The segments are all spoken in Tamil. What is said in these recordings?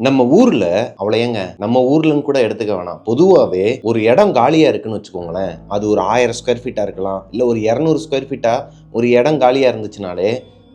நம்ம ஊர்ல அவ்வளோ நம்ம ஊர்லன்னு கூட எடுத்துக்க வேணாம். பொதுவாவே ஒரு இடம் காலியா இருக்குன்னு வச்சுக்கோங்களேன். அது ஒரு 1000 ஸ்கொயர் ஃபீட்டா இருக்கலாம். இல்ல ஒரு 200 ஸ்கொயர் ஃபீட்டா ஒரு இடம் காலியா இருந்துச்சுனாலே,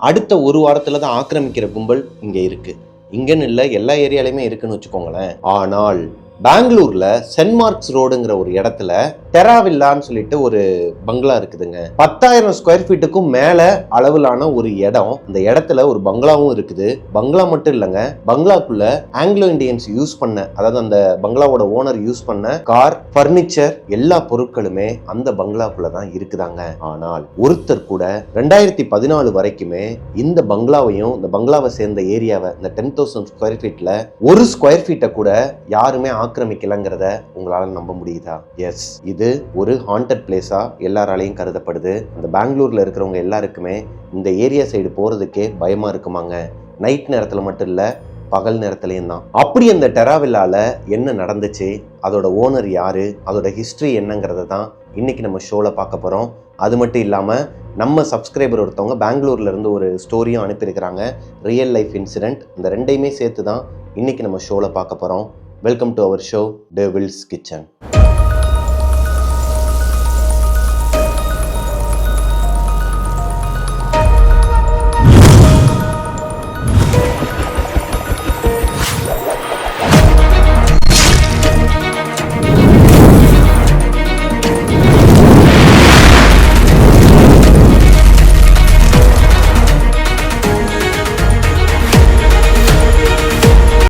அடுத்த ஒரு வாரத்துல தான் ஆக்கிரமிக்கிற கும்பல் இங்க இருக்கு. இங்கன்னு இல்ல, எல்லா ஏரியாலையுமே இருக்குன்னு வச்சுக்கோங்களேன். ஆனால் பெங்களூர்ல சென்ட் மார்க்ஸ் ரோடுங்கிற ஒரு இடத்துல டெராவில்லான்னு சொல்லிட்டு ஒரு பங்களா இருக்குதுங்க. 10,000 ஸ்கொயர் ஃபீட்டுக்கும் மேல அளவிலான ஒரு இடம். இந்த இடத்துல ஒரு பங்களாவும் இருக்குது. பங்களா மட்டும் இல்லைங்க, பங்களாக்குள்ள ஆங்கிலோ இண்டியன்ஸ் யூஸ் பண்ண, அதாவது அந்த பங்களாவோட ஓனர் யூஸ் பண்ண கார், பர்னிச்சர் எல்லா பொருட்களுமே அந்த பங்களாக்குள்ள தான் இருக்குதாங்க. ஆனால் ஒருத்தர் கூட 2014 வரைக்குமே இந்த பங்களாவையும் இந்த பங்களாவை சேர்ந்த ஏரியாவை, இந்த 10,000 ஸ்கொயர் ஃபீட்ல ஒரு ஸ்கொயர் ஃபீட்டை கூட யாருமே ஆக்கிரமிக்கலங்கிறத உங்களால நம்ப முடியுதா? எஸ், இது ஒரு ஹாண்டட் பிளேஸா எல்லாராலையும் கருதப்படுது. அந்த பெங்களூர்ல இருக்கிறவங்க எல்லாருக்குமே இந்த ஏரியா சைடு போறதுக்கே பயமா இருக்குமாங்க. நைட் நேரத்துல மட்டும் இல்ல, பகல் நேரத்துலையும் தான். அப்படி அந்த டெராவில்லால என்ன நடந்துச்சு, அதோட ஓனர் யாரு, அதோட ஹிஸ்டரி என்னங்கிறத தான் இன்னைக்கு நம்ம ஷோல பார்க்க போறோம். அது மட்டும் இல்லாம நம்ம சப்ஸ்கிரைபர் ஒருத்தவங்க பெங்களூர்ல இருந்து ஒரு ஸ்டோரியும் அனுப்பியிருக்கிறாங்க, ரியல் லைஃப் இன்சிடென்ட். இந்த ரெண்டையுமே சேர்த்து தான் இன்னைக்கு நம்ம ஷோல பார்க்க போறோம். Welcome to our show Devil's Kitchen.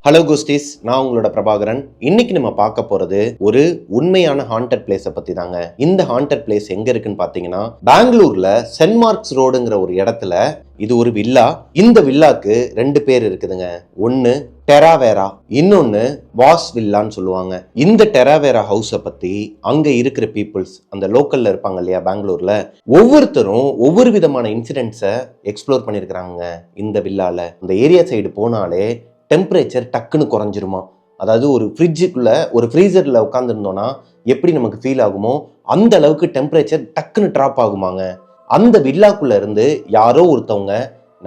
Hello ghosties, நான் உங்களோட பிரபாகரன். இன்னைக்கு நம்ம பார்க்க போறது ஒரு உண்மையான ஹாண்டட் பிளேஸை பத்தி தாங்க. இந்த ஹாண்டட் பிளேஸ் எங்க இருக்குன்னு பாத்தீங்கன்னா, பெங்களூர்ல சென்ட் மார்க்ஸ் ரோடுங்கிற ஒரு இடத்துல இது ஒரு வில்லா. இந்த வில்லாக்கு 2 பேர் இருக்குதுங்க. ஒன்னு டெராவேரா, இன்னொன்னு வாஸ் வில்லான்னு சொல்லுவாங்க. இந்த டெராவேரா ஹவுஸை பத்தி அங்க இருக்கிற பீப்புள்ஸ், அந்த லோக்கல்ல இருப்பாங்க இல்லையா பெங்களூர்ல, ஒவ்வொருத்தரும் ஒவ்வொரு விதமான இன்சிடென்ட்ஸை எக்ஸ்ப்ளோர் பண்ணியிருக்கிறாங்க. இந்த வில்லால இந்த ஏரியா சைடு போனாலே டெம்பரேச்சர் டக்குன்னு குறைஞ்சிருமா. அதாவது ஒரு ஃப்ரிட்ஜுக்குள்ள, ஒரு ஃப்ரீசர்ல உட்காந்துருந்தோம்னா எப்படி நமக்கு ஃபீல் ஆகுமோ அந்த அளவுக்கு டெம்பரேச்சர் டக்குன்னு ட்ராப் ஆகுமாங்க. அந்த வில்லாக்குள்ள இருந்து யாரோ ஒருத்தவங்க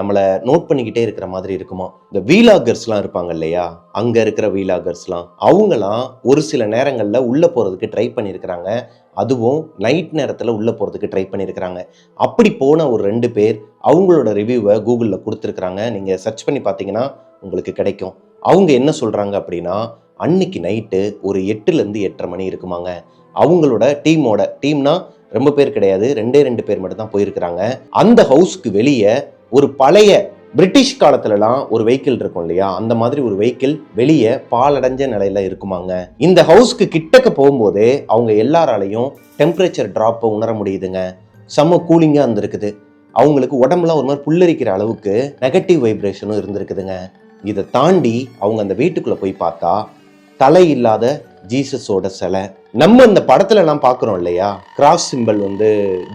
நம்மளை நோட் பண்ணிக்கிட்டே இருக்கிற மாதிரி இருக்குமா. இந்த வீலாகர்ஸ்லாம் இருப்பாங்க இல்லையா, அங்க இருக்கிற வீலாகர்ஸ்லாம் அவங்களாம் ஒரு சில நேரங்கள்ல உள்ள போறதுக்கு ட்ரை பண்ணியிருக்கிறாங்க. அதுவும் நைட் நேரத்துல உள்ள போறதுக்கு ட்ரை பண்ணியிருக்கிறாங்க. அப்படி போன ஒரு 2 பேர் அவங்களோட ரிவ்யூவை கூகுள்ல கொடுத்துருக்குறாங்க. நீங்க சர்ச் பண்ணி பார்த்தீங்கன்னா உங்களுக்கு கிடைக்கும். அவங்க என்ன சொல்றாங்க அப்படின்னா, அன்னைக்கு நைட்டு ஒரு 8லேருந்து 8:30 மணி இருக்குமாங்க. அவங்களோட டீம்னா ரொம்ப பேர் கிடையாது, 2 பேர் மட்டும் தான் போயிருக்கிறாங்க. அந்த ஹவுஸ்க்கு வெளியே ஒரு பழைய பிரிட்டிஷ் காலத்துலலாம் ஒரு வெஹிக்கிள் இருக்கும் இல்லையா, அந்த மாதிரி ஒரு வெஹிக்கிள் வெளியே பாலடைஞ்ச நிலையில இருக்குமாங்க. இந்த ஹவுஸ்க்கு கிட்டக்க போகும்போதே அவங்க எல்லாராலையும் டெம்பரேச்சர் டிராப்பை உணர முடியுதுங்க. செம்ம கூலிங்கா இருந்திருக்குது. அவங்களுக்கு உடம்புலாம் ஒரு மாதிரி புல்லரிக்கிற அளவுக்கு நெகட்டிவ் வைப்ரேஷனும் இருந்திருக்குதுங்க. இதை தாண்டி அவங்க அந்த வீட்டுக்குள்ள போய் பார்த்தா தலை இல்லாத ஜீசஸோட சிலை. நம்ம இந்த படத்துல எல்லாம் பாக்குறோம் இல்லையா, கிராஸ் சிம்பிள்,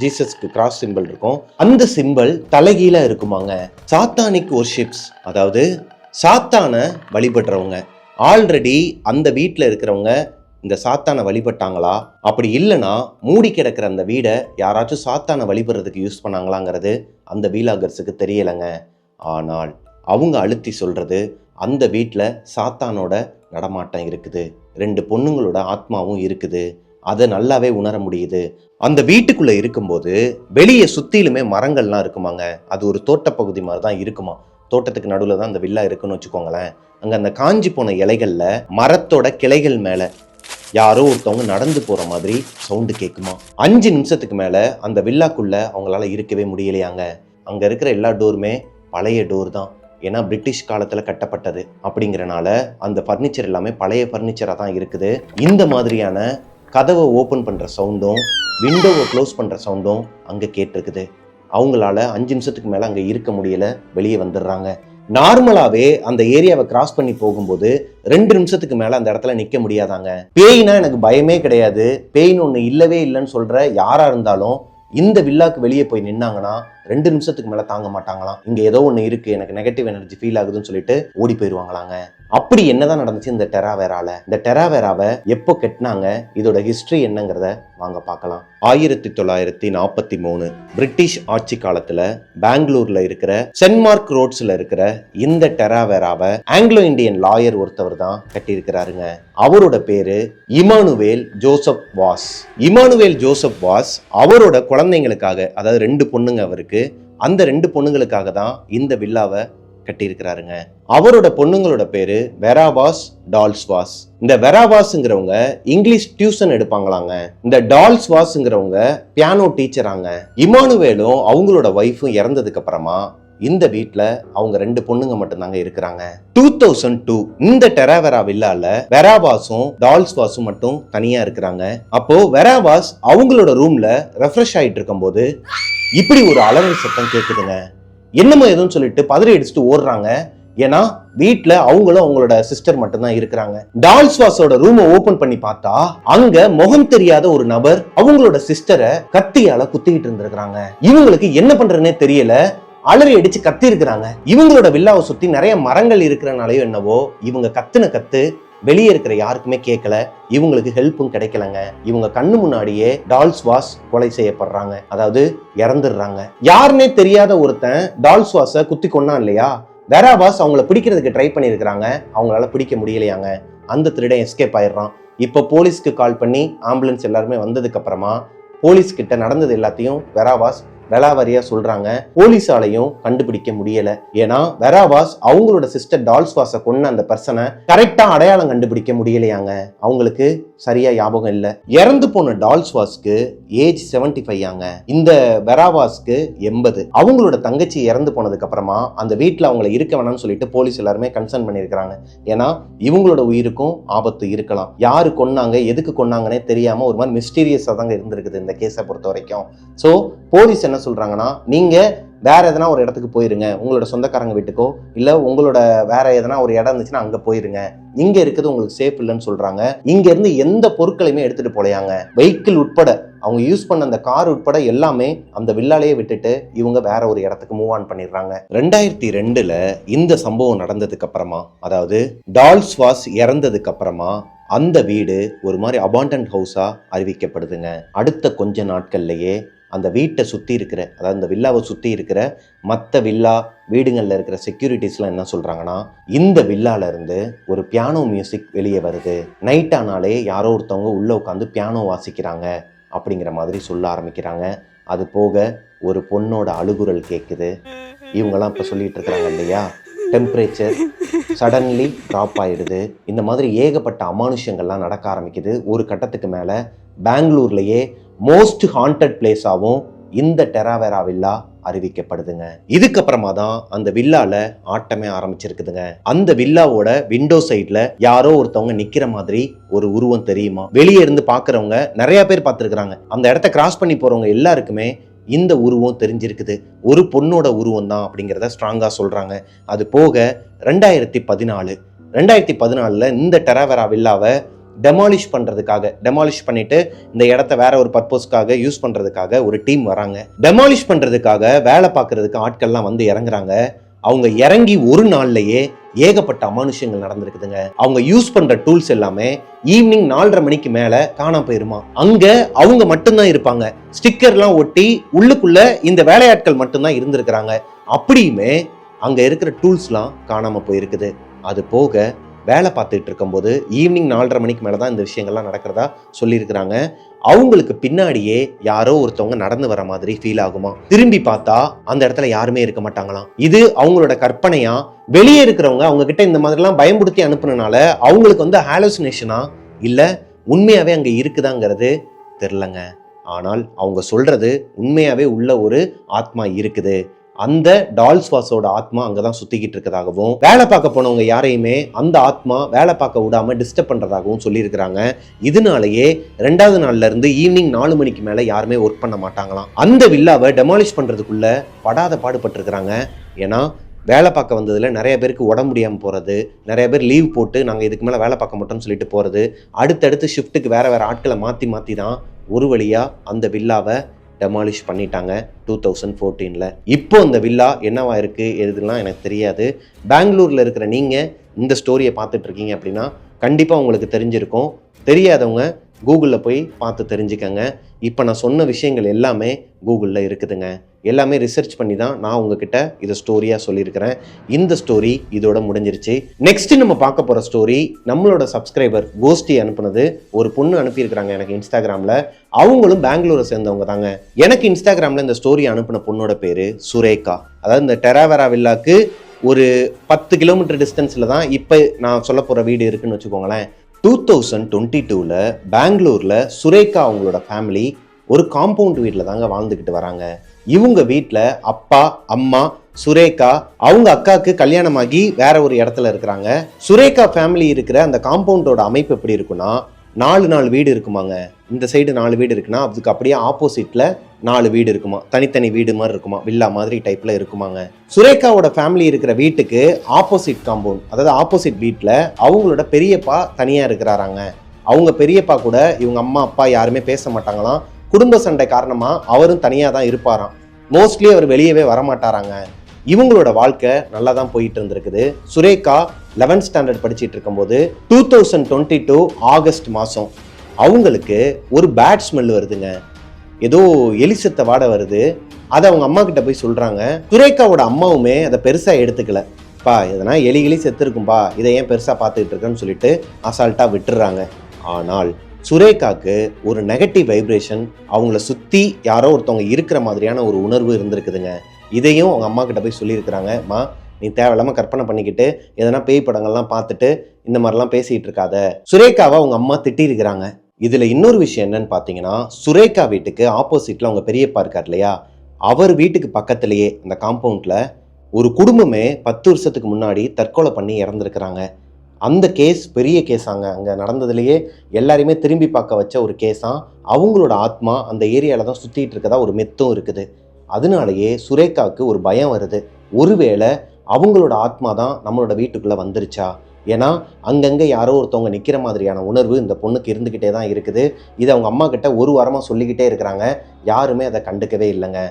ஜீசஸ்க்கு கிராஸ் சிம்பிள் இருக்கும். அந்த சிம்பிள் தலைகீழ இருக்குமாங்க. சாத்தானிக் வொர்ஷிப்ஸ், அதாவது சாத்தான வழிபடுறவங்க. ஆல்ரெடி அந்த வீட்டுல இருக்கிறவங்க இந்த சாத்தானை வழிபட்டாங்களா, அப்படி இல்லைன்னா மூடி கிடக்கிற அந்த வீடை யாராச்சும் சாத்தானை வழிபடுறதுக்கு யூஸ் பண்ணாங்களாங்கிறது அந்த வீலாகர்ஸுக்கு தெரியலைங்க. ஆனால் அவங்க அழுத்தி சொல்றது, அந்த வீட்டில் சாத்தானோட நடமாட்டம் இருக்குது, 2 பொண்ணுங்களோட ஆத்மாவும் இருக்குது, அதை நல்லாவே உணர முடியுது. அந்த வீட்டுக்குள்ள இருக்கும்போது வெளியே சுத்திலுமே மரங்கள்லாம் இருக்குமாங்க. அது ஒரு தோட்டப்பகுதி மாதிரி தான் இருக்குமா. தோட்டத்துக்கு நடுவில் தான் அந்த வில்லா இருக்குன்னு வச்சுக்கோங்களேன். அங்க அந்த காஞ்சி போன இலைகள்ல மரத்தோட கிளைகள் மேல யாரோ ஒருத்தவங்க நடந்து போற மாதிரி சவுண்டு கேட்குமா. 5 நிமிஷத்துக்கு மேல அந்த வில்லாக்குள்ள அவங்களால இருக்கவே முடியலையாங்க. அங்க இருக்கிற எல்லா டோருமே பழைய டோர் தான். ஏன்னா பிரிட்டிஷ் காலத்துல கட்டப்பட்டது அப்படிங்கிறனால அந்த ஃபர்னிச்சர் எல்லாமே பழைய ஃபர்னிச்சரா தான் இருக்குது. இந்த மாதிரியான கதவை ஓப்பன் பண்ற சவுண்டும் விண்டோவை க்ளோஸ் பண்ற சவுண்டும் அங்க கேட்டிருக்குது. அவங்களால 5 நிமிஷத்துக்கு மேல அங்க இருக்க முடியல, வெளியே வந்துடுறாங்க. நார்மலாவே அந்த ஏரியாவை கிராஸ் பண்ணி போகும்போது 2 நிமிஷத்துக்கு மேல அந்த இடத்துல நிக்க முடியாதாங்க. பேய்னா எனக்கு பயமே கிடையாது, பேய்னு ஒண்ணு இல்லவே இல்லைன்னு சொல்ற யாரா இருந்தாலும் இந்த வில்லாக்கு வெளியே போய் நின்னாங்கன்னா 2 நிமிஷத்துக்கு மேல தாங்க மாட்டாங்களாம். இங்க ஏதோ ஒண்ணு இருக்கு, எனக்கு நெகட்டிவ் எனர்ஜி ஃபீல் ஆகுதுன்னு சொல்லிட்டு ஓடி போயிருவாங்களாங்க. அப்படி என்னதான் நடந்துச்சு இந்த டெராவேரால? இந்த டெராவேராவை எப்போ கட்டினாங்க, இதோட ஹிஸ்டரி என்னங்கிறத வாங்க பார்க்கலாம். 1943 பிரிட்டிஷ் ஆட்சி காலத்துல பெங்களூர்ல இருக்கிற சென்ட் மார்க் ரோட்ஸ்ல இருக்கிற இந்த டெராவேராவை ஆங்கிலோ இந்தியன் லாயர் ஒருத்தவர் தான் கட்டியிருக்கிறாருங்க. அவரோட பேரு Emmanuel Joseph was. Emmanuel Joseph was அவரோட குழந்தைங்களுக்காக, அதாவது 2 பொண்ணுங்க அவருக்கு, அந்த 2 பொண்ணுங்களுக்காக தான் இந்த வில்லாவை கட்டியிருக்கிறாருங்க. அவரோட பொண்ணுங்களோட பேரு வெராவாஸ் டால்ஸ்வாஸ். இந்த வெராவாஸ்ங்கிறவங்க இங்கிலீஷ் டியூஷன் எடுப்பாங்களாங்க. இந்த டால்ஸ்வாஸ்ங்கிறவங்க பியானோ டீச்சராங்க. இமானுவேலும் அவங்களோட ஒய்ஃபும் இறந்ததுக்கு அப்புறமா இந்த வீட்டுல அவங்க 2 பொண்ணுங்க மட்டும்தாங்க இருக்கிறாங்க. 2002 இந்த டெராவேரா வில்லால வெராவாஸும் டால்ஸ்வாஸும் மட்டும் தனியா இருக்கிறாங்க. அப்போ வெராவாஸ் அவங்களோட ரூம்ல ரெஃப்ரெஷ் ஆயிட்டு இருக்கும் போது இப்படி ஒரு அலறல் சத்தம் கேக்குதுங்க. என்னமோ எதுவும் சொல்லிட்டு பதறி அடிச்சுட்டு ஓடுறாங்க. ஏன்னா வீட்டுல அவங்களும் அவங்களோட சிஸ்டர் மட்டும்தான் இருக்கிறாங்க. டால்ஸ்வாஸோட ரூமை ஓபன் பண்ணி பார்த்தா அங்க முகம் தெரியாத ஒரு நபர் அவங்களோட சிஸ்டரை கத்தியால குத்திக்கிட்டு இருந்திருக்காங்க. இவங்களுக்கு என்ன பண்றதுன்னே தெரியல, அலறி அடிச்சு கத்தி இருக்கிறாங்க. இவங்களோட வில்லாவை சுத்தி நிறைய மரங்கள் இருக்கிறனாலயோ என்னவோ இவங்க கத்துன கத்து வெளியே இருக்கிற யாருக்குமே கேட்கல. இவங்களுக்கு ஹெல்ப்பும் கிடைக்கலங்க. இவங்க கண்ணு முன்னாடியே டால்ஸ்வாஸ் கொலை செய்யப்படுறாங்க, அதாவது இறந்துடுறாங்க. யாருன்னே தெரியாத ஒருத்தன் டால்ஸ்வாஸை குத்தி கொன்னான் இல்லையா, வெராவாஸ் அவங்கள பிடிக்கிறதுக்கு ட்ரை பண்ணியிருக்கிறாங்க. அவங்களால பிடிக்க முடியலையாங்க. அந்த திருடன் எஸ்கேப் ஆயிடுறான். இப்போ போலீஸ்க்கு கால் பண்ணி ஆம்புலன்ஸ் எல்லாருமே வந்ததுக்கு அப்புறமா போலீஸ் கிட்ட நடந்தது எல்லாத்தையும் வெராவாஸ் வெளாவரியா சொல்றாங்க. போலீஸாலையும் கண்டுபிடிக்க முடியல. ஏன்னா வெராவாஸ் அவங்களோட சிஸ்டர் டால்ஸ்வாஸை கொன்ன அந்த பர்சனை கரெக்டா அடையாளம் கண்டுபிடிக்க முடியலையாங்க. அவங்களுக்கு சரியா ஞாபகம் இல்ல. இறந்து போன டால்ஸ்வாஸ்க்கு ஏஜ் 75 ஆங்க. இந்த வெராவாஸ்க்கு 80. அவங்களோட தங்கச்சி இறந்து போனதுக்கு அப்புறமா அந்த வீட்டுல அவங்களை இருக்க வேணாம்னு சொல்லிட்டு போலீஸ் எல்லாருமே கன்சர்ன் பண்ணிருக்காங்க. ஏன்னா இவங்களோட உயிருக்கும் ஆபத்து இருக்கலாம். யாரு கொன்னாங்க, எதுக்கு கொன்னாங்கன்னே தெரியாம ஒரு மாதிரி மிஸ்டீரியஸா தாங்க இருந்திருக்குது இந்த கேஸை பொறுத்த வரைக்கும். சோ போலீஸ் என்ன சொல்றாங்கன்னா, நீங்க வேற எதனா ஒரு இடத்துக்கு போயிருங்க, உங்களோட சொந்தக்காரங்க வீட்டுக்கோ இல்ல உங்களோட வேற எதனா ஒரு இடம் இருந்துச்சுன்னா அங்க போயிருங்க, இங்க இருக்குது உங்களுக்கு சேஃப் இல்லைன்னு சொல்றாங்க. இங்க இருந்து எந்த பொருட்களையுமே எடுத்துட்டு போலையாங்க. வெஹிக்கிள் உட்பட, அவங்க யூஸ் பண்ண அந்த கார் உட்பட எல்லாமே அந்த வில்லாலேயே விட்டுட்டு இவங்க வேற ஒரு இடத்துக்கு மூவ் ஆன் பண்ணிடுறாங்க. 2002ல இந்த சம்பவம் நடந்ததுக்கு அப்புறமா, அதாவது டால்ஸ்வாஸ் இறந்ததுக்கு அப்புறமா அந்த வீடு ஒரு மாதிரி அபாண்டன்ட் ஹவுஸா அறிவிக்கப்படுதுங்க. அடுத்த கொஞ்ச நாட்கள்லயே அந்த வீட்டை சுற்றி இருக்கிற, அதாவது இந்த வில்லாவை சுற்றி இருக்கிற மற்ற வில்லா வீடுகளில் இருக்கிற செக்யூரிட்டிஸ்லாம் என்ன சொல்கிறாங்கன்னா, இந்த வில்லால இருந்து ஒரு பியானோ மியூசிக் வெளியே வருது, நைட் ஆனாலே யாரோ ஒருத்தவங்க உள்ளே உட்காந்து பியானோ வாசிக்கிறாங்க அப்படிங்கிற மாதிரி சொல்ல ஆரம்பிக்கிறாங்க. அது போக ஒரு பொண்ணோட அழுகுரல் கேட்குது. இவங்கெல்லாம் இப்போ சொல்லிட்டு இருக்கிறாங்க இல்லையா, டெம்பரேச்சர் சடன்லி ட்ராப் ஆயிடுது. இந்த மாதிரி ஏகப்பட்ட அமானுஷங்கள்லாம் நடக்க ஆரம்பிக்குது. ஒரு கட்டத்துக்கு மேலே பெங்களூர்லேயே மோஸ்ட் ஹாண்டட் பிளேஸாகவும் இந்த டெராவேரா வில்லா அறிவிக்கப்படுதுங்க. இதுக்கப்புறமா தான் அந்த வில்லால ஆட்டமே ஆரம்பிச்சிருக்குதுங்க. அந்த வில்லாவோட விண்டோ சைட்ல யாரோ ஒருத்தவங்க நிக்கிற மாதிரி ஒரு உருவம் தெரியுமா. வெளியே இருந்து பாக்குறவங்க நிறைய பேர் பார்த்திருக்கிறாங்க. அந்த இடத்த கிராஸ் பண்ணி போறவங்க எல்லாருக்குமே இந்த உருவம் தெரிஞ்சிருக்குது. ஒரு பொண்ணோட உருவம் தான் அப்படிங்கிறத ஸ்ட்ராங்கா சொல்றாங்க. அது போக 2014ல இந்த டெராவேரா வில்லாவை டெமாலிஷ் பண்ணிட்டு இந்த இடத்த வேற ஒரு பர்பஸ்க்காக யூஸ் பண்றதுக்காக ஒரு டீம் வராங்க. டெமாலிஷ் பண்றதுக்காக வேலை பார்க்கறதுக்கு ஆட்கள்லாம் வந்து இறங்குறாங்க. அவங்க இறங்கி ஒரு நாள்லயே ஏகப்பட்ட அமானுஷங்கள் நடந்திருக்குதுங்க. அவங்க யூஸ் பண்ற டூல்ஸ் எல்லாமே ஈவினிங் 4:30 மணிக்கு மேல காணாம போயிருமா. அங்க அவங்க மட்டும்தான் இருப்பாங்க. ஸ்டிக்கர்லாம் ஒட்டி உள்ளுக்குள்ள இந்த வேலையாட்கள் மட்டும்தான் இருந்திருக்கிறாங்க. அப்படியுமே அங்க இருக்கிற டூல்ஸ்லாம் காணாம போயிருக்குது. அது போக வேலை பார்த்துட்டு இருக்கும்போது ஈவினிங் 4:30 மணிக்கு மேலதான் இந்த விஷயங்கள்லாம் நடக்கிறதா சொல்லியிருக்கிறாங்க. அவங்களுக்கு பின்னாடியே யாரோ ஒருத்தவங்க நடந்து வர மாதிரி ஃபீல் ஆகுமா. திரும்பி பார்த்தா அந்த இடத்துல யாருமே இருக்க மாட்டாங்களாம். இது அவங்களோட கற்பனையா, வெளியே இருக்கிறவங்க அவங்க கிட்ட இந்த மாதிரிலாம் பயம்படுத்தி அனுப்புனனால அவங்களுக்கு வந்து ஹாலுசினேஷனா இல்ல உண்மையாவே அங்க இருக்குதாங்கிறது தெரியலங்க. ஆனால் அவங்க சொல்றது உண்மையாவே உள்ள ஒரு ஆத்மா இருக்குது. அந்த டால்ஸ்வாஸோட ஆத்மா அங்கதான் சுத்திக்கிட்டு இருக்கதாகவும், வேலை பார்க்க போனவங்க யாரையுமே அந்த ஆத்மா வேலை பார்க்க விடாம டிஸ்டர்ப் பண்றதாகவும் சொல்லியிருக்கிறாங்க. இதனாலேயே 2வது நாள்ல இருந்து ஈவினிங் 4 மணிக்கு மேல யாருமே ஒர்க் பண்ண மாட்டாங்களாம். அந்த வில்லாவை டெமாலிஷ் பண்றதுக்குள்ள படாத பாடுபட்டு இருக்கிறாங்க. ஏன்னா வேலை பார்க்க வந்ததுல நிறைய பேருக்கு உடம்பு முடியாமல் போறது, நிறைய பேர் லீவ் போட்டு நாங்கள் இதுக்கு மேலே வேலை பார்க்க மாட்டோம்னு சொல்லிட்டு போறது, அடுத்தடுத்து ஷிஃப்ட்டுக்கு வேற ஆட்களை மாற்றி தான் ஒரு வழியா அந்த வில்லாவை டெமாலிஷ் பண்ணிட்டாங்க 2014. இப்போ இந்த வில்லா என்னவா இருக்கு எதுலாம் எனக்கு தெரியாது. பெங்களூர்ல இருக்கிற நீங்க இந்த ஸ்டோரியை பார்த்துட்டு இருக்கீங்க அப்படின்னா கண்டிப்பாக உங்களுக்கு தெரிஞ்சிருக்கும். தெரியாதவங்க கூகுளில் போய் பார்த்து தெரிஞ்சுக்கங்க. இப்போ நான் சொன்ன விஷயங்கள் எல்லாமே கூகுளில் இருக்குதுங்க. எல்லாமே ரிசர்ச் பண்ணி தான் நான் உங்ககிட்ட இதை ஸ்டோரியாக சொல்லியிருக்கிறேன். இந்த ஸ்டோரி இதோட முடிஞ்சிருச்சு. நெக்ஸ்ட் நம்ம பார்க்க போகிற ஸ்டோரி நம்மளோட சப்ஸ்கிரைபர் கோஷ்டி அனுப்புனது. ஒரு பொண்ணு அனுப்பியிருக்கிறாங்க எனக்கு இன்ஸ்டாகிராமில். அவங்களும் பெங்களூரை சேர்ந்தவங்க தாங்க. எனக்கு இன்ஸ்டாகிராமில் இந்த ஸ்டோரி அனுப்பின பொண்ணோட பேர் சுரேகா. அதாவது இந்த டெராவேரா வில்லாக்கு ஒரு 10 கிலோமீட்டர் டிஸ்டன்ஸில் தான் இப்போ நான் சொல்ல போகிற வீடு இருக்குன்னு வச்சுக்கோங்களேன். 2022 பெங்களூரில் சுரேகா அவங்களோட ஃபேமிலி ஒரு காம்பவுண்ட் வீட்டில் தாங்க வாழ்ந்துக்கிட்டு வராங்க. இவங்க வீட்டில் அப்பா, அம்மா, சுரேகா, அவங்க அக்காவுக்கு கல்யாணமாகி வேற ஒரு இடத்துல இருக்கிறாங்க. சுரேகா ஃபேமிலி இருக்கிற அந்த காம்பவுண்டோட அமைப்பு எப்படி இருக்குன்னா 4 வீடு இருக்குமாங்க. இந்த சைடு 4 வீடு இருக்குன்னா அதுக்கு அப்படியே ஆப்போசிட்ல 4 வீடு இருக்குமா, தனித்தனி வீடு மாதிரி இருக்குமா, வில்லா மாதிரி டைப்ல இருக்குமாங்க. சுரேகாவோட ஃபேமிலி இருக்கிற வீட்டுக்கு ஆப்போசிட் காம்பவுண்ட், அதாவது ஆப்போசிட் வீட்டில் அவங்களோட பெரியப்பா தனியா இருக்கிறாராங்க. அவங்க பெரியப்பா கூட இவங்க அம்மா அப்பா யாருமே பேச மாட்டாங்களாம். குடும்ப சண்டை காரணமா அவரும் தனியா தான் இருப்பாராம். மோஸ்ட்லி அவர் வெளியவே வரமாட்டாராங்க. இவங்களோட வாழ்க்கை நல்லா தான் போயிட்டு இருந்திருக்குது. சுரேகா 11th ஸ்டாண்டர்ட் படிச்சுட்டு இருக்கும்போது 2022 ஆகஸ்ட் மாதம் அவங்களுக்கு ஒரு பேட் ஸ்மெல் வருதுங்க. ஏதோ எலிசத்த வாடை வருது. அதை அவங்க அம்மா கிட்ட போய் சொல்றாங்க. சுரேகாவோட அம்மாவுமே அதை பெருசா எடுத்துக்கல. பா எதனா எலி செத்து இருக்கும்பா, இதை ஏன் பெருசா பார்த்துக்கிட்டு இருக்கேன்னு சொல்லிட்டு அசால்ட்டா விட்டுறாங்க. ஆனால் சுரேகாக்கு ஒரு நெகட்டிவ் வைப்ரேஷன், அவங்கள சுத்தி யாரோ ஒருத்தவங்க இருக்கிற மாதிரியான ஒரு உணர்வு இருந்திருக்குதுங்க. இதையும் அவங்க அம்மா கிட்ட போய் சொல்லியிருக்கிறாங்க. அம்மா நீ தேவையில்லாம கற்பனை பண்ணிக்கிட்டு எதனா பேய் படங்கள்லாம் பார்த்துட்டு இந்த மாதிரிலாம் பேசிட்டு இருக்காத. சுரேகாவை அவங்க அம்மா திட்டிருக்கிறாங்க. இதுல இன்னொரு விஷயம் என்னன்னு பாத்தீங்கன்னா, சுரேகா வீட்டுக்கு ஆப்போசிட்ல அவங்க பெரியப்பா இருக்கார் இல்லையா, அவர் வீட்டுக்கு பக்கத்திலேயே அந்த காம்பவுண்ட்ல ஒரு குடும்பமே 10 வருஷத்துக்கு முன்னாடி தற்கொலை பண்ணி இறந்துருக்கிறாங்க. அந்த கேஸ் பெரிய கேஸாங்க. அங்கே நடந்ததுலேயே எல்லாரையுமே திரும்பி பார்க்க வச்ச ஒரு கேஸா. அவங்களோட ஆத்மா அந்த ஏரியாவில் தான் சுற்றிட்டு இருக்கதா ஒரு மெத்தும் இருக்குது. அதனாலேயே சுரேகாவுக்கு ஒரு பயம் வருது. ஒருவேளை அவங்களோட ஆத்மா தான் நம்மளோட வீட்டுக்குள்ளே வந்துருச்சா? ஏன்னா அங்கங்கே யாரோ ஒருத்தவங்க நிற்கிற மாதிரியான உணர்வு இந்த பொண்ணுக்கு இருந்துக்கிட்டே தான் இருக்குது. இதை அவங்க அம்மா கிட்ட ஒரு வாரமாக சொல்லிக்கிட்டே இருக்கிறாங்க. யாருமே அதை கண்டுக்கவே இல்லைங்க.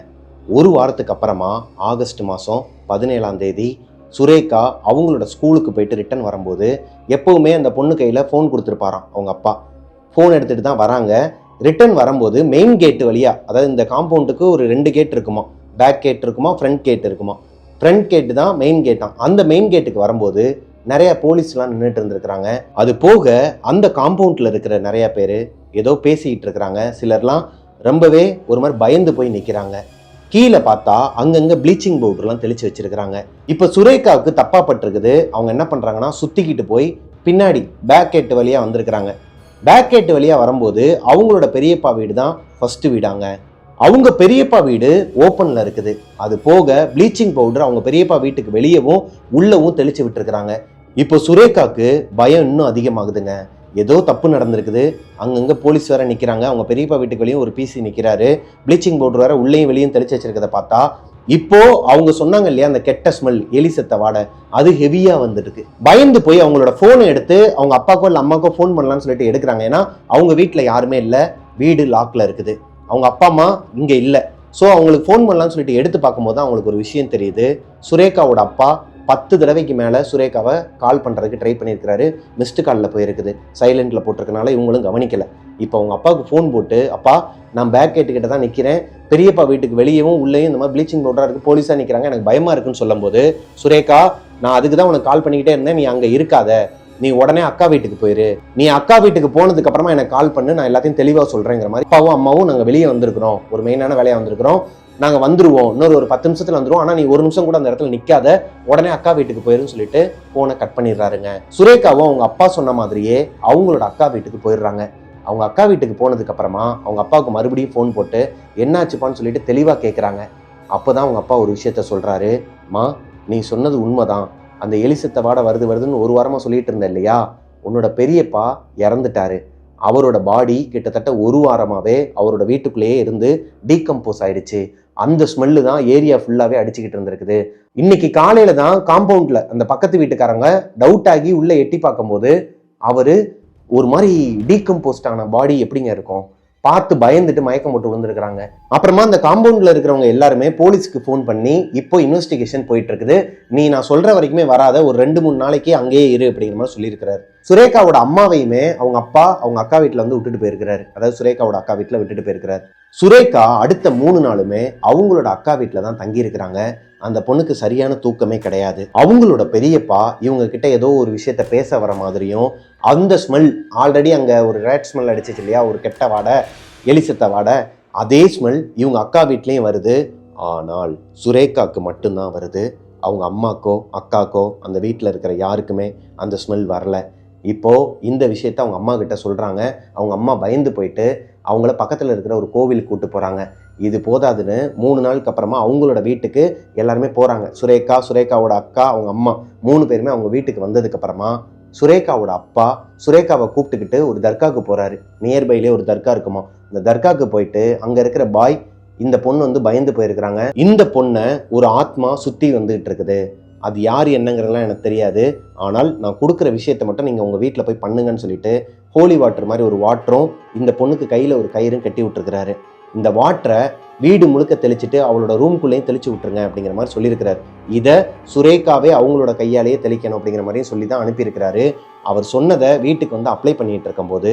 ஒரு வாரத்துக்கு அப்புறமா ஆகஸ்ட் மாதம் 17 சுரேகா அவங்களோட ஸ்கூலுக்கு போயிட்டு ரிட்டன் வரும்போது எப்போவுமே அந்த பொண்ணு கையில் ஃபோன் கொடுத்துருப்பாராம் அவங்க அப்பா. ஃபோன் எடுத்துகிட்டு தான் வராங்க. ரிட்டன் வரும்போது மெயின் கேட்டு வழியா, அதாவது இந்த காம்பவுண்டுக்கு ஒரு 2 கேட் இருக்குமா, பேக் கேட் இருக்குமா, ஃப்ரண்ட் கேட் இருக்குமா. ஃப்ரண்ட் கேட்டு தான் மெயின் கேட்டாம். அந்த மெயின் கேட்டுக்கு வரும்போது நிறைய போலீஸ்லாம் நின்றுட்டு இருந்திருக்கிறாங்க. அது போக அந்த காம்பவுண்டில் இருக்கிற நிறைய பேர் ஏதோ பேசிக்கிட்டு இருக்கிறாங்க. சிலர்லாம் ரொம்பவே ஒரு மாதிரி பயந்து போய் நிற்கிறாங்க. கீழே பார்த்தா அங்கங்கே ப்ளீச்சிங் பவுடர்லாம் தெளிச்சு வச்சிருக்கிறாங்க. இப்போ சுரேகாவுக்கு தப்பா பட்டிருக்குது. அவங்க என்ன பண்ணுறாங்கன்னா சுற்றிக்கிட்டு போய் பின்னாடி பேக் கேட்டு வழியாக வந்திருக்கிறாங்க. பேக் கேட்டு வழியாக வரும்போது அவங்களோட பெரியப்பா வீடு தான் ஃபர்ஸ்ட் வீடாங்க. அவங்க பெரியப்பா வீடு ஓப்பனில் இருக்குது. அது போக ப்ளீச்சிங் பவுடர் அவங்க பெரியப்பா வீட்டுக்கு வெளியவும் உள்ளவும் தெளிச்சு விட்டுருக்குறாங்க. இப்போ சுரேகாவுக்கு பயம் இன்னும் அதிகமாகுதுங்க. ஏதோ தப்பு நடந்திருக்குது. அங்கங்கே போலீஸ் வேற நிற்கிறாங்க. அவங்க பெரியப்பா வீட்டுக்கு வெளியும் ஒரு பிசி நிற்கிறாரு. ப்ளீச்சிங் பவுடர் வேற உள்ளேயும் வெளியும் தெளிச்சு வச்சிருக்கதை பார்த்தா இப்போ அவங்க சொன்னாங்க இல்லையா அந்த கெட்ட ஸ்மெல், எலி செத்த வாடை, அது ஹெவியா வந்துருக்கு. பயந்து போய் அவங்களோட போனை எடுத்து அவங்க அப்பாக்கோ இல்லை அம்மாக்கோ ஃபோன் பண்ணலாம்னு சொல்லிட்டு எடுக்கிறாங்க. ஏன்னா அவங்க வீட்டில் யாருமே இல்லை, வீடு லாக்ல இருக்குது, அவங்க அப்பா அம்மா இங்கே இல்லை. ஸோ அவங்களுக்கு ஃபோன் பண்ணலாம்னு சொல்லிட்டு எடுத்து பார்க்கும்போது அவங்களுக்கு ஒரு விஷயம் தெரியுது. சுரேகாவோட அப்பா 10 தடவைக்கு மேலே சுரேகாவை கால் பண்ணுறதுக்கு ட்ரை பண்ணியிருக்கிறாரு. மிஸ்டு காலில் போயிருக்குது. சைலண்டில் போட்டிருக்கனால இவங்களும் கவனிக்கலை. இப்போ அவங்க அப்பாவுக்கு ஃபோன் போட்டு, அப்பா நான் பேக் கேட்டுக்கிட்ட தான் நிற்கிறேன், பெரியப்பா வீட்டுக்கு வெளியவும் உள்ளேயும் இந்த மாதிரி ப்ளீச்சிங் பவுடராக இருக்குது, போலீஸாக நிற்கிறாங்க, எனக்கு பயமாக இருக்குன்னு சொல்லும்போது, சுரேகா நான் அதுக்கு தான் உனக்கு கால் பண்ணிக்கிட்டே இருந்தேன், நீ அங்கே இருக்காத, நீ உடனே அக்கா வீட்டுக்கு போயிரு, நீ அக்கா வீட்டுக்கு போனதுக்கு அப்புறமா எனக்கு கால் பண்ணு, நான் எல்லாத்தையும் தெளிவாக சொல்கிறேங்கிற மாதிரி. அப்பாவும் அம்மாவும் நாங்கள் வெளியே வந்திருக்கிறோம், ஒரு மெயினான வேலையாக வந்திருக்கிறோம், நாங்கள் வந்துருவோம், இன்னொரு ஒரு 10 நிமிஷத்தில் வந்துருவோம், ஆனால் நீ ஒரு நிமிஷம் கூட அந்த இடத்துல நிற்காத, உடனே அக்கா வீட்டுக்கு போயிருன்னு சொல்லிட்டு ஃபோனை கட் பண்ணிடுறாருங்க. சுரேகாவும் அவங்க அப்பா சொன்ன மாதிரியே அவங்களோட அக்கா வீட்டுக்கு போயிடுறாங்க. அவங்க அக்கா வீட்டுக்கு போனதுக்கு அப்புறமா அவங்க அப்பாவுக்கு மறுபடியும் ஃபோன் போட்டு என்னாச்சுப்பான்னு சொல்லிட்டு தெளிவாக கேட்குறாங்க. அப்போ தான் அவங்க அப்பா ஒரு விஷயத்த சொல்கிறாரு. மா நீ சொன்னது உண்மைதான், அந்த எலிசத்த வாடை வருதுன்னு ஒரு வாரமாக சொல்லிட்டு இருந்த இல்லையா, உன்னோட பெரியப்பா இறந்துட்டாரு. அவரோட பாடி கிட்டத்தட்ட ஒரு வாரமாகவே அவரோட வீட்டுக்குள்ளேயே இருந்து டீகம்போஸ் ஆயிடுச்சு. அந்த ஸ்மெல்லு தான் ஏரியா ஃபுல்லாகவே அடிச்சுக்கிட்டு இருந்திருக்குது. இன்னைக்கு காலையில தான் காம்பவுண்டில் அந்த பக்கத்து வீட்டுக்காரங்க டவுட் ஆகி உள்ளே எட்டி பார்க்கும்போது அவர் ஒரு மாதிரி டீகம்போஸ்ட் ஆன பாடி எப்படிங்க இருக்கும், பார்த்து பயந்துட்டு மயக்கம் போட்டு விழுந்திருக்கிறாங்க. அப்புறமா அந்த காம்பவுண்ட்ல இருக்கிறவங்க எல்லாருமே போலீஸ்க்கு ஃபோன் பண்ணி இப்போ இன்வெஸ்டிகேஷன் போயிட்டு இருக்குது. நீ நான் சொல்ற வரைக்குமே வராத, ஒரு 2-3 நாளைக்கு அங்கேயே இரு அப்படிங்கிற மாதிரி சொல்லியிருக்கிறாரு. சுரேகாவோட அம்மாவையுமே அவங்க அப்பா அவங்க அக்கா வீட்டில் வந்து விட்டுட்டு போயிருக்கிறாரு. அதாவது சுரேகாவோட அக்கா வீட்டில் விட்டுட்டு போயிருக்கிறாரு. சுரேகா அடுத்த 3 நாளுமே அவங்களோட அக்கா வீட்டில் தான் தங்கி இருக்கிறாங்க. அந்த பொண்ணுக்கு சரியான தூக்கமே கிடையாது. அவங்களோட பெரியப்பா இவங்க கிட்ட ஏதோ ஒரு விஷயத்த பேச வர மாதிரியும், அந்த ஸ்மெல் ஆல்ரெடி அங்கே ஒரு ரேட் ஸ்மெல் அடிச்சிச்சு இல்லையா, ஒரு கெட்ட வாடை, எலிசத்த வாடை, அதே ஸ்மெல் இவங்க அக்கா வீட்லேயும் வருது. ஆனால் சுரேகாவுக்கு மட்டும்தான் வருது. அவங்க அம்மாக்கோ அக்காக்கோ அந்த வீட்டில் இருக்கிற யாருக்குமே அந்த ஸ்மெல் வரல. இப்போது இந்த விஷயத்த அவங்க அம்மா கிட்ட சொல்கிறாங்க. அவங்க அம்மா பயந்து போயிட்டு அவங்கள பக்கத்தில் இருக்கிற ஒரு கோவிலுக்கு கூப்பிட்டு போகிறாங்க. இது போதாதுன்னு 3 நாளுக்கு அப்புறமா அவங்களோட வீட்டுக்கு எல்லாருமே போகிறாங்க. சுரேகாவோட அக்கா, அவங்க அம்மா 3 பேருமே அவங்க வீட்டுக்கு வந்ததுக்கப்புறமா சுரேகாவோட அப்பா சுரேகாவை கூப்பிட்டுக்கிட்டு ஒரு தர்காவுக்கு போகிறாரு. நியர்பைலேயே ஒரு தர்கா இருக்குமா, இந்த தர்காவுக்கு போயிட்டு அங்கே இருக்கிற பாய் இந்த பொண்ணு வந்து பயந்து போயிருக்கிறாங்க. இந்த பொண்ணை ஒரு ஆத்மா சுற்றி வந்துகிட்டு இருக்குது. அது யார் என்னங்கிறதுலாம் எனக்கு தெரியாது. ஆனால் நான் கொடுக்குற விஷயத்த மட்டும் நீங்கள் உங்கள் வீட்டில் போய் பண்ணுங்கன்னு சொல்லிட்டு ஹோலி வாட்டர் மாதிரி ஒரு வாட்டரும் இந்த பொண்ணுக்கு கையில் ஒரு கயிறும் கட்டி விட்டுருக்கிறாரு. இந்த வாட்டரை வீடு முழுக்க தெளிச்சுட்டு அவளோட ரூம்குள்ளேயும் தெளிச்சு விட்டுருங்க அப்படிங்கிற மாதிரி சொல்லியிருக்கிறாரு. இதை சுரேகாவே அவங்களோட கையாலேயே தெளிக்கணும் அப்படிங்கிற மாதிரியும் சொல்லி தான் அனுப்பியிருக்கிறாரு. அவர் சொன்னதை வீட்டுக்கு வந்து அப்ளை பண்ணிட்டு இருக்கும்போது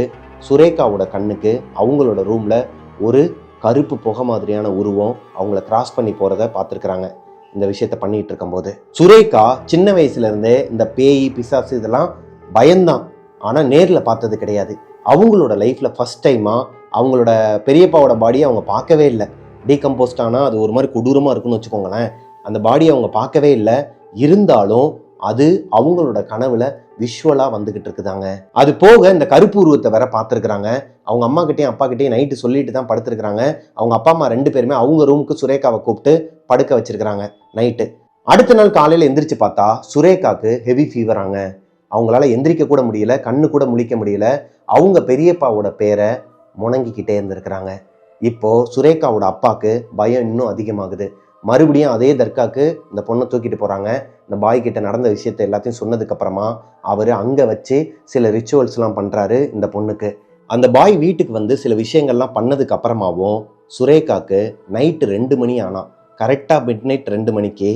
சுரேகாவோட கண்ணுக்கு அவங்களோட ரூமில் ஒரு கருப்பு புகை மாதிரியான உருவம் அவங்கள கிராஸ் பண்ணி போகிறத பார்த்துருக்குறாங்க. இந்த விஷயத்த பண்ணிட்டு இருக்கும்போது சுரேகா சின்ன வயசுல இருந்தே இந்த பேய் பிசாசு இதெல்லாம் பயந்தான். ஆனால் நேரில் பார்த்தது கிடையாது. அவங்களோட லைஃப்பில் ஃபஸ்ட் டைமாக அவங்களோட பெரியப்பாவோட பாடியை அவங்க பார்க்கவே இல்லை. டீகம்போஸ்ட் ஆனால் அது ஒரு மாதிரி கொடூரமாக இருக்குன்னு வச்சுக்கோங்களேன். அந்த பாடியை அவங்க பார்க்கவே இல்லை. இருந்தாலும் அது அவங்களோட கனவுல விஷுவலாக வந்துக்கிட்டு இருக்குதாங்க. அது போக இந்த கருப்பு உருவத்தை வேற பார்த்துருக்குறாங்க. அவங்க அம்மா கிட்டேயும் அப்பா கிட்டேயும் நைட்டு சொல்லிட்டு தான் படுத்துருக்குறாங்க. அவங்க அப்பா அம்மா 2 பேருமே அவங்க ரூமுக்கு சுரேகாவை கூப்பிட்டு படுக்க வச்சிருக்கிறாங்க நைட்டு. அடுத்த நாள் காலையில் எந்திரிச்சு பார்த்தா சுரேகாவுக்கு ஹெவி ஃபீவராங்க. அவங்களால எந்திரிக்க கூட முடியல, கண்ணு கூட முழிக்க முடியல. அவங்க பெரியப்பாவோட பேரை முணங்கிக்கிட்டே இருந்திருக்கிறாங்க. இப்போ சுரேகாவோட அப்பாவுக்கு பயம் இன்னும் அதிகமாகுது. மறுபடியும் அதே தர்காவுக்கு இந்த பொண்ணை தூக்கிட்டு போகிறாங்க. இந்த பாய் கிட்ட நடந்த விஷயத்த எல்லாத்தையும் சொன்னதுக்கப்புறமா அவர் அங்கே வச்சு சில ரிச்சுவல்ஸ்லாம் பண்ணுறாரு இந்த பொண்ணுக்கு. அந்த பாய் வீட்டுக்கு வந்து சில விஷயங்கள்லாம் பண்ணதுக்கு அப்புறமாவும் சுரேகாவுக்கு நைட்டு 2 மணி ஆனால் கரெக்டாக மிட்நைட் 2 மணிக்கு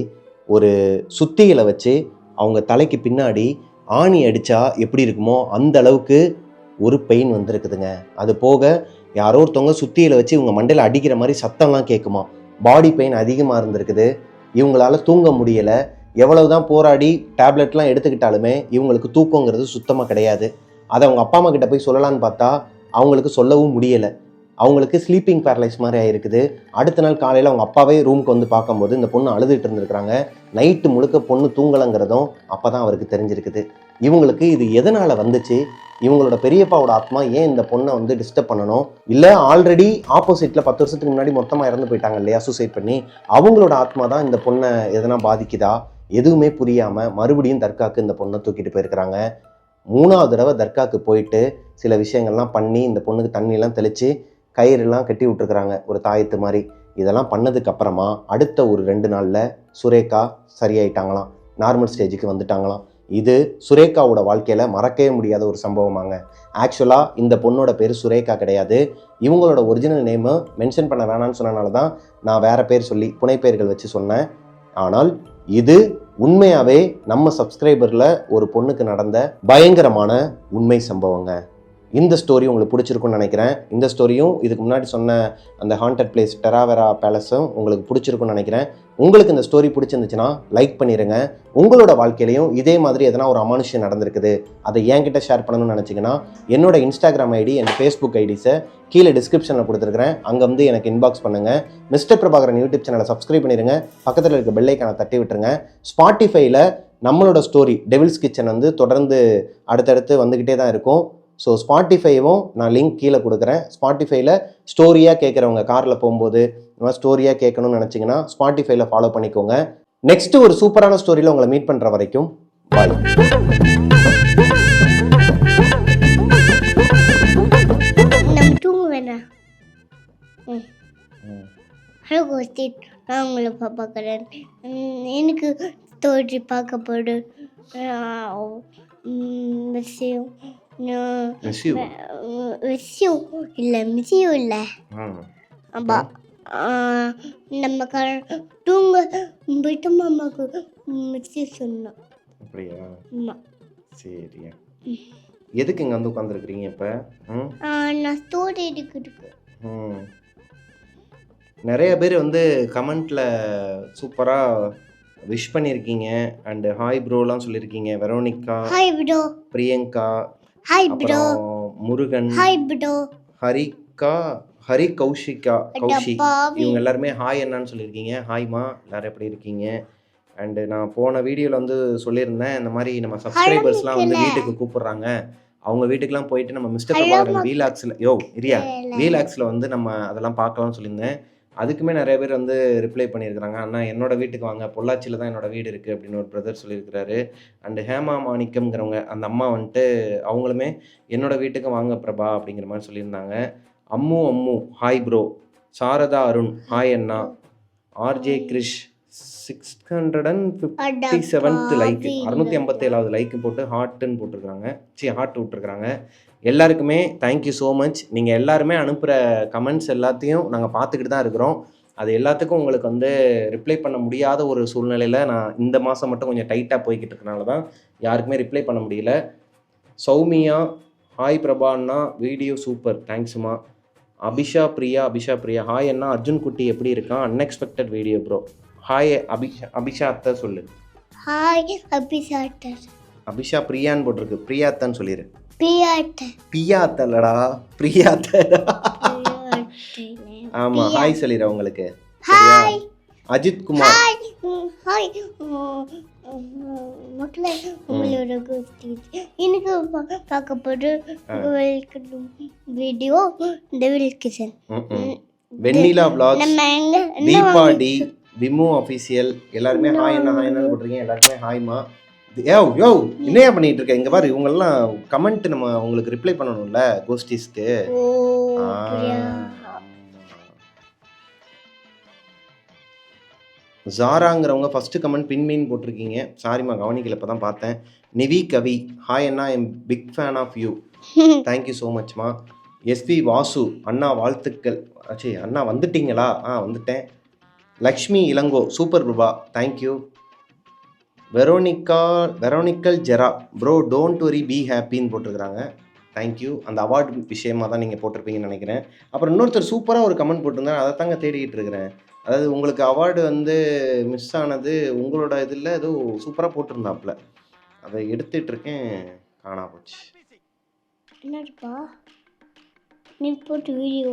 ஒரு சுத்திகளை வச்சு அவங்க தலைக்கு பின்னாடி ஆணி அடித்தா எப்படி இருக்குமோ அந்த அளவுக்கு ஒரு பெயின் வந்திருக்குதுங்க. அது போக யாரோ ஒருத்தவங்க சுத்தியில வச்சு இவங்க மண்டையில் அடிக்கிற மாதிரி சத்தம்லாம் கேட்குமா. பாடி பெயின் அதிகமாக இருந்திருக்குது. இவங்களால தூங்க முடியலை. எவ்வளவுதான் போராடி டேப்லெட்லாம் எடுத்துக்கிட்டாலுமே இவங்களுக்கு தூக்கங்கிறது சுத்தமாக கிடையாது. அதை அவங்க அப்பா அம்மா கிட்ட போய் சொல்லலான்னு பார்த்தா அவங்களுக்கு சொல்லவும் முடியலை. அவங்களுக்கு ஸ்லீப்பிங் பேரலைஸ் மாதிரி ஆயிருக்குது. அடுத்த நாள் காலையில் அவங்க அப்பாவே ரூமுக்கு வந்து பார்க்கும்போது இந்த பொண்ணு அழுதுகிட்டு இருந்திருக்கிறாங்க. நைட்டு முழுக்க பொண்ணு தூங்கலைங்கிறதும் அப்போ தான் அவருக்கு தெரிஞ்சிருக்குது. இவங்களுக்கு இது எதனால் வந்துச்சு, இவங்களோட பெரியப்பாவோட ஆத்மா ஏன் இந்த பொண்ணை வந்து டிஸ்டர்ப் பண்ணணும், இல்லை ஆல்ரெடி ஆப்போசிட்டில் 10 வருஷத்துக்கு முன்னாடி மொத்தமாக இறந்து போயிட்டாங்க இல்லையா சூசைட் பண்ணி, அவங்களோட ஆத்மா தான் இந்த பொண்ணை எதனா பாதிக்குதா, எதுவுமே புரியாமல் மறுபடியும் தர்காவுக்கு இந்த பொண்ணை தூக்கிட்டு போயிருக்கிறாங்க. 3ஆவது தடவை தர்காவுக்கு போயிட்டு சில விஷயங்கள்லாம் பண்ணி இந்த பொண்ணுக்கு தண்ணியெல்லாம் தெளித்து கயிறுலாம் கட்டி விட்டுருக்குறாங்க ஒரு தாயத்து மாதிரி. இதெல்லாம் பண்ணதுக்கு அப்புறமா அடுத்த ஒரு 2 நாளில் சுரேகா சரியாயிட்டாங்களாம், நார்மல் ஸ்டேஜுக்கு வந்துட்டாங்களாம். இது சுரேகாவோட வாழ்க்கையில் மறக்கவே முடியாத ஒரு சம்பவமாங்க. ஆக்சுவலாக இந்த பொண்ணோட பேர் சுரேகா கிடையாது. இவங்களோட ஒரிஜினல் நேமை மென்ஷன் பண்ண வேணான்னு சொன்னனால தான் நான் வேறு பேர் சொல்லி புனைப்பெயர்கள் வச்சு சொன்னேன். ஆனால் இது உண்மையாகவே நம்ம சப்ஸ்கிரைபரில் ஒரு பொண்ணுக்கு நடந்த பயங்கரமான உண்மை சம்பவங்க. இந்த ஸ்டோரி உங்களுக்கு பிடிச்சிருக்குன்னு நினைக்கிறேன். இந்த ஸ்டோரியும் இதுக்கு முன்னாடி சொன்ன அந்த ஹாண்டட் பிளேஸ் டெராவேரா பேலஸும் உங்களுக்கு பிடிச்சிருக்குன்னு நினைக்கிறேன். உங்களுக்கு இந்த ஸ்டோரி பிடிச்சிருந்துச்சுன்னா லைக் பண்ணிடுங்க. உங்களோட வாழ்க்கையிலையும் இதே மாதிரி எதனா ஒரு அமானுஷ்யம் நடந்திருக்குது, அதை என்கிட்ட ஷேர் பண்ணணும்னு நினச்சிங்கன்னா என்னோட இன்ஸ்டாகிராம் ஐடி அண்ட் ஃபேஸ்புக் ஐடிஸை கீழே டிஸ்கிரிப்ஷனில் கொடுத்துருக்கிறேன். அங்கே வந்து எனக்கு இன்பாக்ஸ் பண்ணுங்கள். மிஸ்டர் பிரபாகரன் யூடியூப் சேனலை சப்ஸ்கிரைப் பண்ணிடுங்க. பக்கத்தில் இருக்க பெல் ஐக்கானை தட்டி விட்டுருங்க. ஸ்பாட்டிஃபைல நம்மளோட ஸ்டோரி டெவில்ஸ் கிச்சன் வந்து தொடர்ந்து அடுத்தடுத்து வந்துக்கிட்டே தான் இருக்கும். ஸோ ஸ்பாட்டிஃபைவும் நான் லிங்க் கீழே கொடுக்குறேன். ஸ்பாட்டிஃபைல ஸ்டோரியாக கேட்குறவங்க காரில் போகும்போது இந்த மாதிரி ஸ்டோரியாக கேட்கணும்னு நினச்சிங்கன்னா ஸ்பாட்டிஃபைல ஃபாலோ பண்ணிக்கோங்க. நெக்ஸ்ட் ஒரு சூப்பரான ஸ்டோரியில் உங்களை மீட் பண்ணுற வரைக்கும் பாய். ஹலோ கோஸ்டின், நான் உங்களை பார்க்குறேன். எனக்கு ஸ்டோரி பார்க்க போடு விஷயம் மிஸ்யூ மிஸ்யூ இல்லை அப்பா நம்ம தூங்க போயிட்டு மாமாவுக்கு மிஸ்யூ சொன்னோம். அப்படியா? ஆமாம். சரியா. எதுக்கு இங்கே வந்து உட்காந்துருக்குறீங்க இப்போ? நான் ஸ்டோரி எடுக்கிறதுக்கு. நிறைய பேர் வந்து கமெண்ட்டில் சூப்பராக விஷ் பண்ணியிருக்கீங்க அண்ட் ஹாய் ப்ரோலாம் சொல்லியிருக்கீங்க. Veronica, hi bro, Priyanka, hi bro, அப்புறம் முருகன், ஹாய் ப்ரோ, ஹரி கௌஷிகா, கௌஷிக், இவங்க எல்லாருமே ஹாய் என்னன்னு சொல்லியிருக்கீங்க. ஹாய்மா, எல்லாரும் எப்படி இருக்கீங்க? அண்டு நான் போன வீடியோவில் வந்து சொல்லியிருந்தேன், இந்த மாதிரி நம்ம சப்ஸ்கிரைபர்ஸ்லாம் வந்து வீட்டுக்கு கூப்பிட்றாங்க, அவங்க வீட்டுக்கெலாம் போயிட்டு நம்ம மிஸ்டர் பிரபாகரன் வீலாக்ஸில் வீலாக்ஸில் வந்து நம்ம அதெல்லாம் பார்க்கலாம்னு சொல்லியிருந்தேன். அதுக்குமே நிறைய பேர் வந்து ரிப்ளை பண்ணியிருக்கிறாங்க. அண்ணா என்னோட வீட்டுக்கு வாங்க, பொள்ளாச்சியில் தான் என்னோட வீடு இருக்குது அப்படின்னு ஒரு பிரதர் சொல்லியிருக்கிறாரு. அண்டு ஹேமா மாணிக்கம்ங்கிறவங்க அந்த அம்மா வந்துட்டு அவங்களுமே என்னோட வீட்டுக்கு வாங்க பிரபா அப்படிங்கிற மாதிரி சொல்லியிருந்தாங்க. Ammu hi bro, Sharada Arun hi அண்ணா, ஆர்ஜே கிரிஷ் 657th லைக், 657வது லைக் போட்டு ஹார்ட்டுன்னு போட்டிருக்கிறாங்க. ஹார்ட் விட்டுருக்குறாங்க. எல்லாருக்குமே தேங்க்யூ ஸோ மச். நீங்கள் எல்லாருமே அனுப்புகிற கமெண்ட்ஸ் எல்லாத்தையும் நாங்கள் பார்த்துக்கிட்டு தான் இருக்கிறோம். அது எல்லாத்துக்கும் உங்களுக்கு வந்து ரிப்ளை பண்ண முடியாத ஒரு சூழ்நிலையில் நான் இந்த மாதம் மட்டும் கொஞ்சம் டைட்டாக போய்கிட்டு இருக்கனால தான் யாருக்குமே ரிப்ளை பண்ண முடியல. சௌமியா ஹாய் பிரபா அண்ணா, வீடியோ சூப்பர், தேங்க்ஸுமா. அபிஷா பிரியா ஹாய் அண்ணா, அர்ஜுன் குட்டி எப்படி இருக்கான், unexpected video bro. Hi Abisha அத்தை சொல்லு. ஹாய் அபிஷா அத்தை. அபிஷா பிரியான்னு போட்டிருக்கு, பிரியா அத்தைன்னு சொல்லிடு. பியா அத்தைலடா, பிரியா அத்தை. ஆமா, ஹாய் சொல்லிடு உங்களுக்கு. ஹாய் அஜித் குமார், ஹாய் மக்களே, உங்களோட எனக்கு பார்க்க போது வீடியோ டெவில் கிச்சன், வெண்ணிலா vlogs, தீபாடி, விமு அஃபீஷியல், எல்லாருமே ஹாய் என்ன போட்டிருக்கீங்க. எல்லாருமே ஹாய்மா. என்னையா பண்ணிட்டு இருக்க? இங்க பாரு, இவங்கெல்லாம் கமெண்ட் நம்ம உங்களுக்கு ரிப்ளை பண்ணணும்ல கோஸ்டிஸ்க்கு. ஜாராங்கிறவங்க ஃபர்ஸ்ட் கமெண்ட் பின்மீன் போட்டிருக்கீங்க. சாரிம்மா, கவனிக்கல, இப்போ தான் பார்த்தேன். நிவி கவி ஹாய் அண்ணா, I'm big fan of you, thank you so மச்மா. எஸ்பி வாசு அண்ணா வாழ்த்துக்கள். அண்ணா வந்துட்டீங்களா? வந்துட்டேன். Lakshmi Ilango super Prabha, thank you. வெரோனிக்கல் ஜெரா ப்ரோ டோன்ட் வரி பி ஹாப்பின்னு போட்டிருக்கிறாங்க, தேங்க்யூ. அந்த அவார்டு விஷயமா தான் நீங்கள் போட்டிருப்பீங்கன்னு நினைக்கிறேன். அப்புறம் இன்னொருத்தர் சூப்பராக ஒரு கமெண்ட் போட்டிருந்தேன், அதை தாங்க தேடிக்கிட்டு இருக்கிறேன். அதாவது உங்களுக்கு அவார்டு வந்து மிஸ் ஆனது உங்களோட இதில் ஏதோ சூப்பராக போட்டிருந்தாப்புல, அதை எடுத்துகிட்டு இருக்கேன், காணா போச்சு. என்னப்பா நீ போட்டு வீடியோ?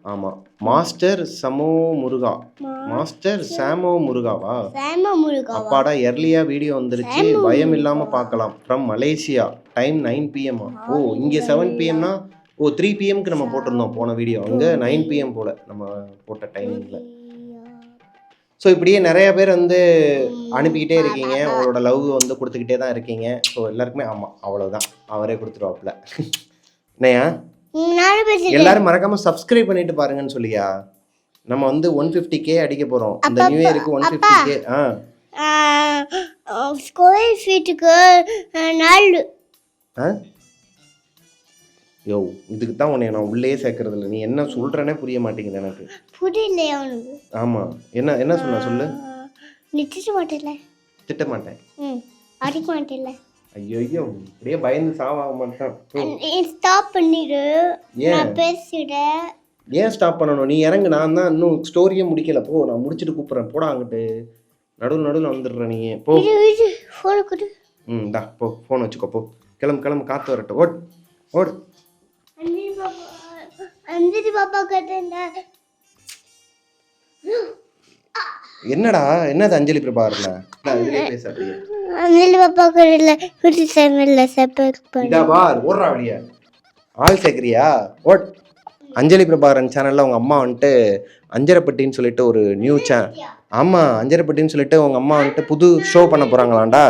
ஆமாம், மாஸ்டர் சமோ முருகாவா? அப்பாடா, எர்லியா வீடியோ வந்துருச்சு, பயம் இல்லாமல் பார்க்கலாம். From Malaysia, time 9 PM. இங்கே 7 PMனா 3 PMக்கு நம்ம போட்டிருந்தோம் போன வீடியோ, அங்கே 9 PM போல் நம்ம போட்ட டைமிங்கில். ஸோ இப்படியே நிறைய பேர் வந்து அனுப்பிக்கிட்டே இருக்கீங்க, உங்களோட லவ் வந்து கொடுத்துக்கிட்டே தான் இருக்கீங்க. ஸோ எல்லாருக்குமே அவ்வளோதான், அவரே கொடுத்துருவாப்புல. என்னையா எல்லாரும் மறக்காம சப்ஸ்கிரைப் பண்ணிட்டு பாருங்கன்னு சொல்லியா. நம்ம வந்து 150K அடிக்க போறோம் இந்த நியூ இயருக்கு. 150K square ஃபீட்டுக்கு 4. இதுக்கு தான் உன்னை நான் உள்ளே சேர்க்கறது இல்லை. நீ என்ன சொல்றனே புரிய மாட்டேங்குது எனக்கு. புரியலையா உனக்கு? ஆமா, என்ன சொல்லு. நீ திட்ட மாட்டேன், அடிக்க மாட்டேல்ல. ஐயோ அப்படியே பயந்து சாவாக மாட்டேன். ஸ்டாப் பண்ணிடு, நான் பேசிடுறேன். ஏன் ஸ்டாப் பண்ணணும்? நீ இறங்கு, நான் தான் இன்னும் ஸ்டோரியே முடிக்கல. போ, நான் முடிச்சுட்டு கூப்பிட்றேன். போடா அங்கிட்டு, நடுவில் வந்துடுறேன். நீ போ, ஃபோன் கொடு. டா போ, ஃபோன் வச்சுக்கோ, போ, கிளம்பு, காற்று வரட்டும், ஓடு. அஞ்சலி பாப்பா கேட்டேன்டா. என்னடா, என்னது அஞ்சலி பிரபாகரனா? பேச அப்படியே அஞ்சலி பாப்பா கடையில் குட்டி சேனல்ல சப்ஸ்கிரைப் பண்ணு. பார், ஓடுறா வெளியே, ஆள் சேர்க்குறியா? அஞ்சலி பிரபாகரன் சேனலில் அவங்க அம்மா வந்துட்டு அஞ்சரைப்பட்டின்னு சொல்லிட்டு ஒரு நியூ ஆமாம், அஞ்சரைப்பட்டின்னு சொல்லிட்டு உங்கள் அம்மா வந்துட்டு புது ஷோ பண்ண போகிறாங்களாண்டா.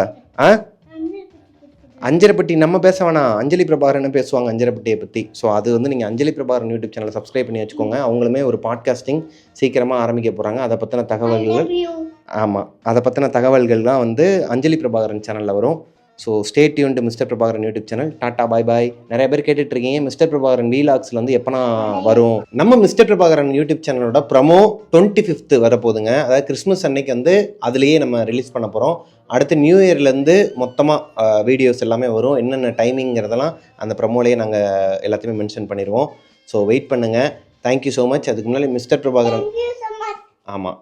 அஞ்சரைப்பட்டி நம்ம பேச வேணாம், அஞ்சலி பிரபாகரன் பேசுவாங்க அஞ்சரைப்பட்டியை பற்றி. ஸோ அது வந்து நீங்கள் அஞ்சலி பிரபாகரன் யூடியூப் சேனலை சப்ஸ்கிரைப் பண்ணி வச்சுக்கோங்க. அவங்களுமே ஒரு பாட்காஸ்டிங் சீக்கிரமாக ஆரம்பிக்க போகிறாங்க. அதை பற்றின தகவல்கள், அதை பற்றின தகவல்கள் தான் வந்து அஞ்சலி பிரபாகரன் சேனலில் வரும். So stay tuned to mister Prabhakaran YouTube channel. Tata bye bye. நிறைய பேர் கேட்டுட்டு இருக்கீங்க மிஸ்டர் பிரபாகரன் வீலாக்ஸ்ல வந்து எப்பனா வரும். நம்ம மிஸ்டர் பிரபாகரன் யூடியூப் சேனலோட ப்ரமோ 25th வரப்போகுதுங்க. அதாவது கிறிஸ்மஸ் அன்னைக்கு வந்து அதுலேயே நம்ம ரிலீஸ் பண்ண போகிறோம். அடுத்து நியூ இயர்லேருந்து மொத்தமாக வீடியோஸ் எல்லாமே வரும். என்னென்ன டைமிங்கிறதெல்லாம் அந்த ப்ரமோலேயே நாங்கள் எல்லாத்தையுமே மென்ஷன் பண்ணிடுவோம். ஸோ வெயிட் பண்ணுங்கள். Thank you so much. அதுக்கு முன்னாடி மிஸ்டர் பிரபாகரன்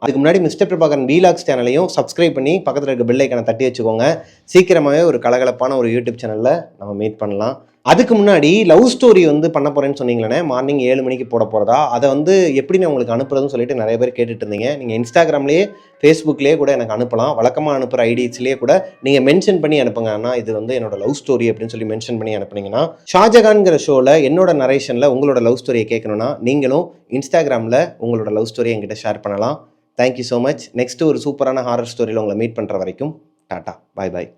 அதுக்கு முன்னாடி மிஸ்டர் பிரபாகரன் வீலாக்ஸ் சேனலையும் சப்ஸ்கிரைப் பண்ணி பக்கத்தில் இருக்க பெல் ஐக்கானை தட்டி வச்சுக்கோங்க. சீக்கிரமாகவே ஒரு கலகலப்பான ஒரு யூடியூப் சேனலில் நம்ம மீட் பண்ணலாம். அதுக்கு முன்னாடி லவ் ஸ்டோரி வந்து பண்ண போகிறேன்னு சொன்னீங்களே, மார்னிங் 7 மணிக்கு போட போகிறதா, அதை வந்து எப்படி நான் உங்களுக்கு அனுப்புறதுன்னு சொல்லிட்டு நிறைய பேர் கேட்டுட்டு இருந்தீங்க. நீங்கள் இன்ஸ்டாகிராம்லேயே ஃபேஸ்புக்லேயே கூட எனக்கு அனுப்பலாம். வழக்கமாக அனுப்புகிற ஐடிஸ்லேயே கூட நீங்கள் மென்ஷன் பண்ணி அனுப்புங்க. ஆனால் இது வந்து என்னோட லவ் ஸ்டோரி அப்படின்னு சொல்லி மென்ஷன் பண்ணி அனுப்புனீங்கன்னா, ஷாஜகான்கிற ஷோவில் என்னோட நரேஷனில் உங்களோட லவ் ஸ்டோரியை கேட்கணுன்னா நீங்களும் இன்ஸ்டாகிராமில் உங்களோட லவ் ஸ்டோரியை என்கிட்ட ஷேர் பண்ணலாம். Thank you so much. நெக்ஸ்ட்டு ஒரு சூப்பரான ஹாரர் ஸ்டோரியில் உங்களை மீட் பண்ணுற வரைக்கும் டாட்டா பாய் பாய்.